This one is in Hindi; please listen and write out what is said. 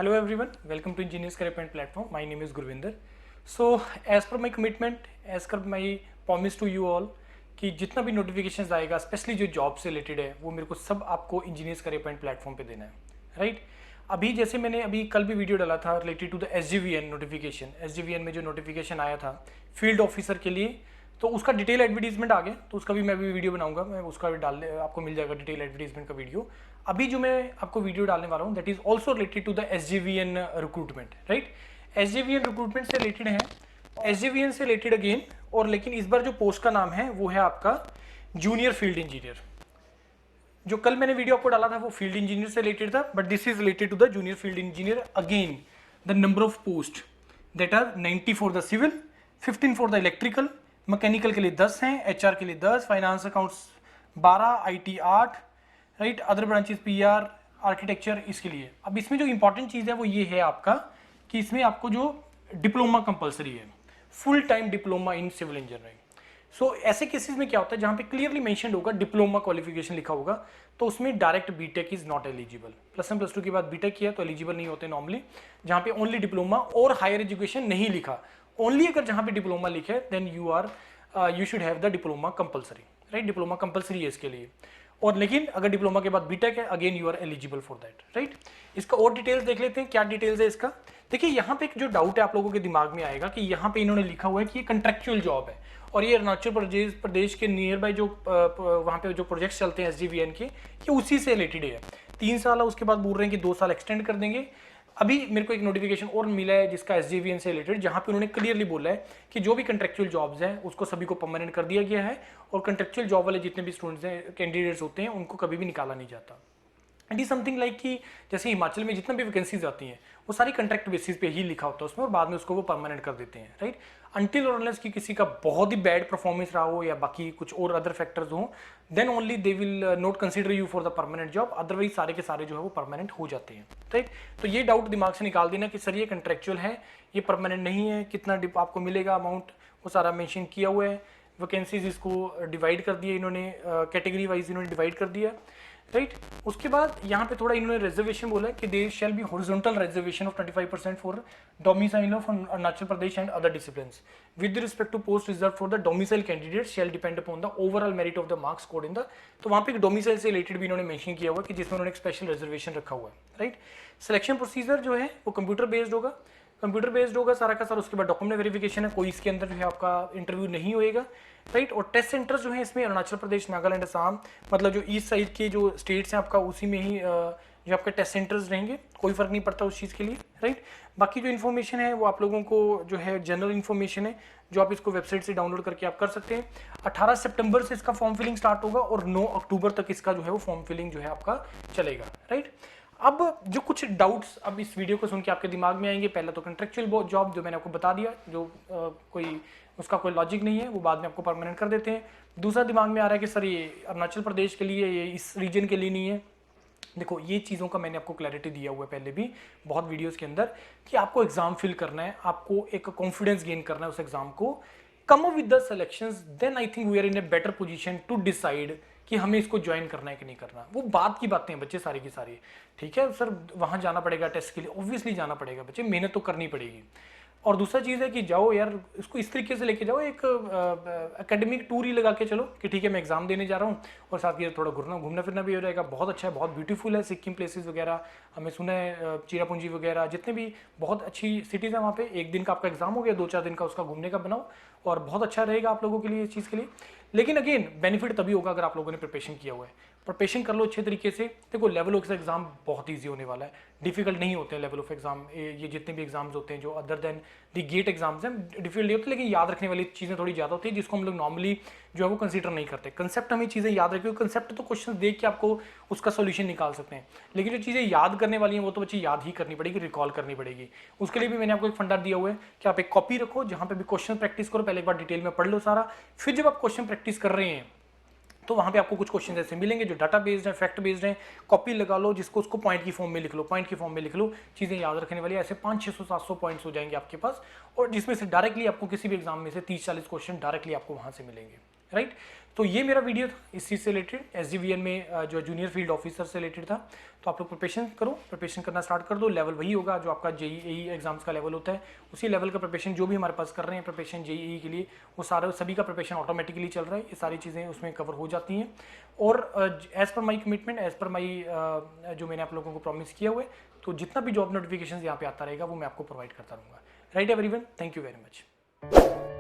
Hello everyone, welcome to Engineers Career Point platform. My name is Gurvinder. So as per my commitment, as per my promise to you all कि जितना भी नोटिफिकेशंस आएगा स्पेशली जो जॉब से रिलेटेड है वो मेरे को सब आपको इंजीनियर्स करियर पॉइंट प्लेटफॉर्म पे देना है, राइट। अभी जैसे मैंने अभी कल भी वीडियो डाला था related to the SJVN notification, SJVN में जो नोटिफिकेशन आया था फील्ड ऑफिसर के लिए, तो उसका डिटेल एडवर्टीजमेंट आ गया, तो उसका भी मैं भी वीडियो बनाऊंगा, मैं उसका भी आपको मिल जाएगा डिटेल एडवर्टीजमेंट का वीडियो। अभी जो मैं आपको वीडियो डालने वाला हूँ that is also related to the SJVN recruitment, right. SJVN recruitment से रिलेटेड है, SJVN से रिलेटेड अगेन, और लेकिन इस बार जो पोस्ट का नाम है वो है आपका जूनियर फील्ड इंजीनियर। जो कल मैंने वीडियो आपको डाला था वो फील्ड इंजीनियर से रिलेटेड था, but this is related to the junior field engineer. Again the number of post that are 90 for the civil, 15 for the electrical, mechanical के लिए 10 हैं, HR के लिए 10, finance accounts 12, IT 8, right, other branches PR, architecture इसके लिए। अब इसमें जो इंपॉर्टेंट चीज़ है वो ये है आपका कि इसमें आपको जो डिप्लोमा कंपलसरी है, full time diploma in civil engineering. So ऐसे केसेस में क्या होता है जहाँ पे क्लियरली मेंशन्ड होगा डिप्लोमा क्वालिफिकेशन लिखा होगा, तो उसमें direct BTech is not eligible. +1 +2 के बाद बीटेक किया तो एलिजिबल नहीं होते नॉर्मली। जहाँ पे ओनली डिप्लोमा और हायर एजुकेशन नहीं लिखा, ओनली अगर जहाँ पे डिप्लोमा लिखे then you should have the diploma compulsory, right. Diploma compulsory है इसके लिए, और लेकिन अगर डिप्लोमा के बाद बीटेक है again you are eligible for that, right. इसका और डिटेल्स देख लेते हैं, क्या डिटेल्स है इसका। देखिए यहाँ पे एक जो डाउट है आप लोगों के दिमाग में आएगा कि यहाँ पे इन्होंने लिखा हुआ है कि ये कंट्रेक्चुअल जॉब है, और ये अरुणाचल प्रदेश के नियर बाय जो वहाँ पे जो प्रोजेक्ट्स चलते हैं SJVN के, ये उसी से रिलेटेड है। 3 साल है, उसके बाद बोल रहे हैं कि 2 साल एक्सटेंड कर देंगे। अभी मेरे को एक नोटिफिकेशन और मिला है जिसका SJVN से रिलेटेड, जहाँ पे उन्होंने क्लियरली बोला है कि जो भी कंट्रेक्चुअल जॉब्स हैं उसको सभी को परमानेंट कर दिया गया है, और कंट्रेक्चुअल जॉब वाले जितने भी स्टूडेंट्स हैं, कैंडिडेट्स होते हैं, उनको कभी भी निकाला नहीं जाता। इट इज समथिंग लाइक कि जैसे हिमाचल में जितना भी वैकेंसीज आती हैं वो सारी कंट्रैक्ट बेसिस पे ही लिखा होता है उसमें, और बाद में उसको वो परमानेंट कर देते हैं, राइट। अनटिल और अनलेस कि किसी का बहुत ही बैड परफॉर्मेंस रहा हो या बाकी कुछ और अदर फैक्टर्स हो, then only they will not consider you for the permanent job, otherwise सारे के सारे जो है वो परमानेंट हो जाते हैं, राइट। तो ये डाउट दिमाग से निकाल देना कि सर ये कंट्रेक्चुअल है, ये परमानेंट नहीं है, कितना आपको मिलेगा अमाउंट वो सारा मेंशन किया हुआ है। वैकेंसीज इसको डिवाइड कर दिया इन्होंने, कैटेगरी वाइज इन्होंने डिवाइड कर दिया, राइट। उसके बाद यहाँ पे थोड़ा इन्होंने रिजर्वेशन बोला है कि there shall be horizontal reservation of 25% for domicile of Arunachal Pradesh and other disciplines with respect to post reserve for the domicile candidate shall depend upon the overall merit of the marks scored in the. तो वहाँ पे एक डोमिसाइल से रिलेटेड भी इन्होंने मेंशन किया हुआ है कि जिसमें उन्होंने एक स्पेशल रिजर्वेशन रखा हुआ है, राइट। सिलेक्शन प्रोसीजर जो है वो कंप्यूटर बेस्ड होगा, कंप्यूटर बेस्ड होगा सारा का सारा। उसके बाद डॉक्यूमेंट वेरिफिकेशन है, कोई इसके अंदर जो है आपका इंटरव्यू नहीं होएगा, राइट। और टेस्ट सेंटर्स जो है इसमें अरुणाचल प्रदेश, नागालैंड, असम, मतलब जो ईस्ट साइड के जो स्टेट्स हैं आपका उसी में ही जो आपके टेस्ट सेंटर्स रहेंगे, कोई फर्क नहीं पड़ता उस चीज़ के लिए, राइट। बाकी जो इन्फॉर्मेशन है वो आप लोगों को जो है जनरल इन्फॉर्मेशन है, जो आप इसको वेबसाइट से डाउनलोड करके आप कर सकते हैं। 18 सितंबर से इसका फॉर्म फिलिंग स्टार्ट होगा और 9 अक्टूबर तक इसका जो है वो फॉर्म फिलिंग जो है आपका चलेगा, राइट। अब जो कुछ डाउट्स अब इस वीडियो को सुन के आपके दिमाग में आएंगे, पहला तो कंट्रेक्चुअल जॉब जो मैंने आपको बता दिया, जो कोई उसका कोई लॉजिक नहीं है, वो बाद में आपको परमानेंट कर देते हैं। दूसरा दिमाग में आ रहा है कि सर ये अरुणाचल प्रदेश के लिए, ये इस रीजन के लिए नहीं है। देखो ये चीज़ों का मैंने आपको क्लैरिटी दिया हुआ है पहले भी बहुत वीडियोस के अंदर कि आपको एग्जाम फिल करना है, आपको एक कॉन्फिडेंस गेन करना है उस एग्जाम को, come up with the selections, then I think we are in a better position to decide कि हमें इसको ज्वाइन करना है कि नहीं करना। वो बात की बातें हैं बच्चे सारी की सारी, ठीक है सर वहाँ जाना पड़ेगा टेस्ट के लिए, ऑब्वियसली जाना पड़ेगा बच्चे, मेहनत तो करनी पड़ेगी। और दूसरा चीज़ है कि जाओ यार इसको इस तरीके से लेके जाओ, एक एकेडमिक टूर ही लगा के चलो कि ठीक है मैं एग्जाम देने जा रहा हूँ और साथ ही थोड़ा घूमना फिरना भी हो जाएगा। बहुत अच्छा है, बहुत ब्यूटीफुल है सिक्किम प्लेसेस वगैरह, हमें सुना है चिरापुंजी वगैरह, जितने भी बहुत अच्छी सिटीज़ हैं वहाँ पे। एक दिन का आपका एग्जाम हो गया, 2-4 दिन का उसका घूमने का बनाओ, और बहुत अच्छा रहेगा आप लोगों के लिए इस चीज़ के लिए। लेकिन अगेन बेनिफिट तभी होगा अगर आप लोगों ने प्रिपरेशन किया हुआ है। प्रिपरेशन कर लो अच्छे तरीके से। देखो लेवल ऑफ एग्जाम बहुत ईजी होने वाला है, डिफिकल्ट नहीं होते हैं लेवल ऑफ एग्जाम, ये जितने भी एग्जाम्स होते हैं जो other than the GATE exams हैं डिफिकल्ट नहीं होते, लेकिन याद रखने वाली चीज़ें थोड़ी ज़्यादा होती है जिसको हम लोग नॉर्मली जो है वो कंसीडर नहीं करते। कंसेप्ट हमें चीज़ें याद रखी, कंसेप्ट तो क्वेश्चन देख के आपको उसका सोल्यूशन निकाल सकते हैं, लेकिन जो चीज़ें याद करने वाली हैं वो तो बच्चे याद ही करनी पड़ेगी, रिकॉल करनी पड़ेगी। उसके लिए भी मैंने आपको एक फंडा दिया हुआ है कि आप एक कॉपी रखो जहाँ पे भी क्वेश्चन प्रैक्टिस करो, पहले एक बार डिटेल में पढ़ लो सारा, फिर जब आप क्वेश्चन प्रैक्टिस कर रहे हैं तो वहाँ पे आपको कुछ क्वेश्चन ऐसे मिलेंगे जो डाटा बेस्ड है, फैक्ट बेस्ड है, कॉपी लगा लो जिसको उसको पॉइंट की फॉर्म में लिख लो, पॉइंट की फॉर्म में लिख लो, चीज़ें याद रखने वाली ऐसे 500-600-700 पॉइंट्स हो जाएंगे आपके पास, और जिसमें से डायरेक्टली आपको किसी भी एग्जाम में से 30-40 क्वेश्चन डायरेक्टली आपको वहाँ से मिलेंगे, राइट। तो ये मेरा वीडियो था इस चीज़ से रिलेटेड, SGVN में जो जूनियर फील्ड ऑफिसर से रिलेटेड था। तो आप लोग प्रिपरेशन करो, प्रिपरेशन करना स्टार्ट कर दो। लेवल वही होगा जो आपका JEE एग्जाम्स का लेवल होता है, उसी लेवल का प्रिपरेशन जो भी हमारे पास कर रहे हैं प्रिपरेशन JEE के लिए, वो सारा सभी का प्रिपरेशन ऑटोमेटिकली चल रहा है, ये सारी चीज़ें उसमें कवर हो जाती हैं। और as per my commitment, as per माई जो मैंने आप लोगों को प्रॉमिस किया हुआ है, तो जितना भी जॉब नोटिफिकेशन यहाँ पे आता रहेगा वो मैं आपको प्रोवाइड करता रहूँगा। Right everyone, thank you very much.